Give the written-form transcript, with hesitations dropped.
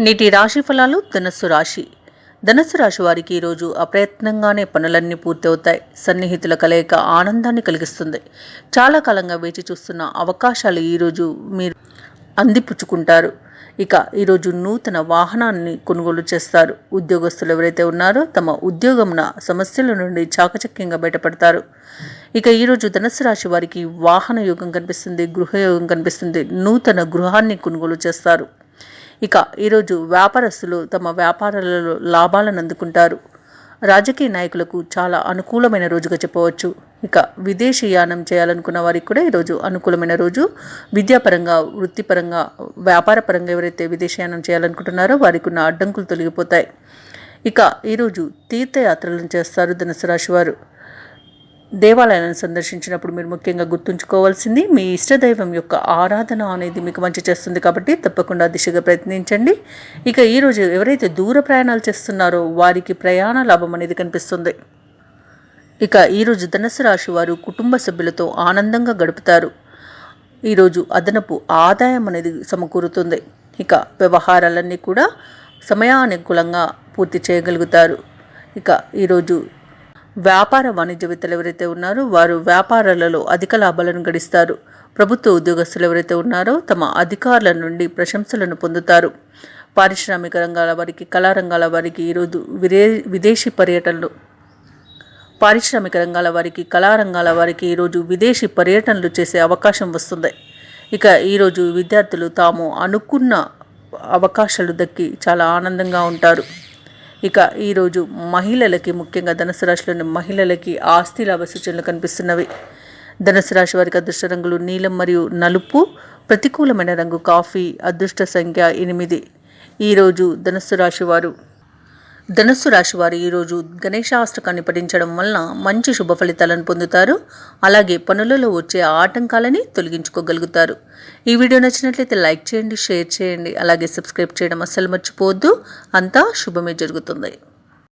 నేటి రాశి ఫలాలు. ధనుస్సు రాశి వారికి ఈరోజు అప్రయత్నంగానే పనులన్నీ పూర్తవుతాయి. సన్నిహితుల కలయిక ఆనందాన్ని కలిగిస్తుంది. చాలా కాలంగా వేచి చూస్తున్న అవకాశాలు ఈరోజు మీరు అందిపుచ్చుకుంటారు. ఇక ఈరోజు నూతన వాహనాన్ని కొనుగోలు చేస్తారు. ఉద్యోగస్తులు ఎవరైతే ఉన్నారో తమ ఉద్యోగంన సమస్యల నుండి చాకచక్యంగా బయటపడతారు. ఇక ఈరోజు ధనుస్సు రాశి వారికి వాహన యోగం కనిపిస్తుంది, గృహయోగం కనిపిస్తుంది. నూతన గృహాన్ని కొనుగోలు చేస్తారు. ఇక ఈరోజు వ్యాపారస్తులు తమ వ్యాపారాలలో లాభాలను అందుకుంటారు. రాజకీయ నాయకులకు చాలా అనుకూలమైన రోజుగా చెప్పవచ్చు. ఇక విదేశీయానం చేయాలనుకున్న వారికి కూడా ఈరోజు అనుకూలమైన రోజు. విద్యాపరంగా, వృత్తిపరంగా, వ్యాపారపరంగా ఎవరైతే విదేశీయానం చేయాలనుకుంటున్నారో వారికి ఉన్న అడ్డంకులు తొలగిపోతాయి. ఇక ఈరోజు తీర్థయాత్రలను చేస్తారు ధనుస్సు రాశి వారు. దేవాలయాలను సందర్శించినప్పుడు మీరు ముఖ్యంగా గుర్తుంచుకోవాల్సింది మీ ఇష్టదైవం యొక్క ఆరాధన అనేది మీకు మంచి చేస్తుంది కాబట్టి తప్పకుండా దిశగా ప్రయత్నించండి. ఇక ఈరోజు ఎవరైతే దూర ప్రయాణాలు చేస్తున్నారో వారికి ప్రయాణ లాభం అనేది కనిపిస్తుంది. ఇక ఈరోజు ధనుస్సు రాశి వారు కుటుంబ సభ్యులతో ఆనందంగా గడుపుతారు. ఈరోజు అదనపు ఆదాయం అనేది సమకూరుతుంది. ఇక వ్యవహారాలన్నీ కూడా సమయానుకూలంగా పూర్తి చేయగలుగుతారు. ఇక ఈరోజు వ్యాపార వాణిజ్యవేత్తలు ఎవరైతే ఉన్నారో వారు వ్యాపారాలలో అధిక లాభాలను గడిస్తారు. ప్రభుత్వ ఉద్యోగస్తులు ఎవరైతే ఉన్నారో తమ అధికారుల నుండి ప్రశంసలను పొందుతారు. పారిశ్రామిక రంగాల వారికి, కళారంగాల వారికి ఈరోజు విదేశీ పర్యటనలు పారిశ్రామిక రంగాల వారికి, కళారంగాల వారికి ఈరోజు విదేశీ పర్యటనలు చేసే అవకాశం వస్తుంది. ఇక ఈరోజు విద్యార్థులు తాము అనుకున్న అవకాశాలు దక్కి చాలా ఆనందంగా ఉంటారు. ఇక ఈరోజు మహిళలకి, ముఖ్యంగా ధనుస్సు రాశిలోని మహిళలకి ఆస్తి లాభ సూచనలు కనిపిస్తున్నవి. ధనుస్సు రాశి వారికి అదృష్ట రంగులు నీలం మరియు నలుపు. ప్రతికూలమైన రంగు కాఫీ. అదృష్ట సంఖ్య 8. ఈరోజు ధనుస్సు రాశి వారు ఈరోజు గణేశాష్టకాన్ని పఠించడం వలన మంచి శుభ ఫలితాలను పొందుతారు. అలాగే పనులలో వచ్చే ఆటంకాలని తొలగించుకోగలుగుతారు. ఈ వీడియో నచ్చినట్లయితే లైక్ చేయండి, షేర్ చేయండి, అలాగే సబ్స్క్రైబ్ చేయడం అస్సలు మర్చిపోవద్దు. అంతా శుభమే జరుగుతుంది.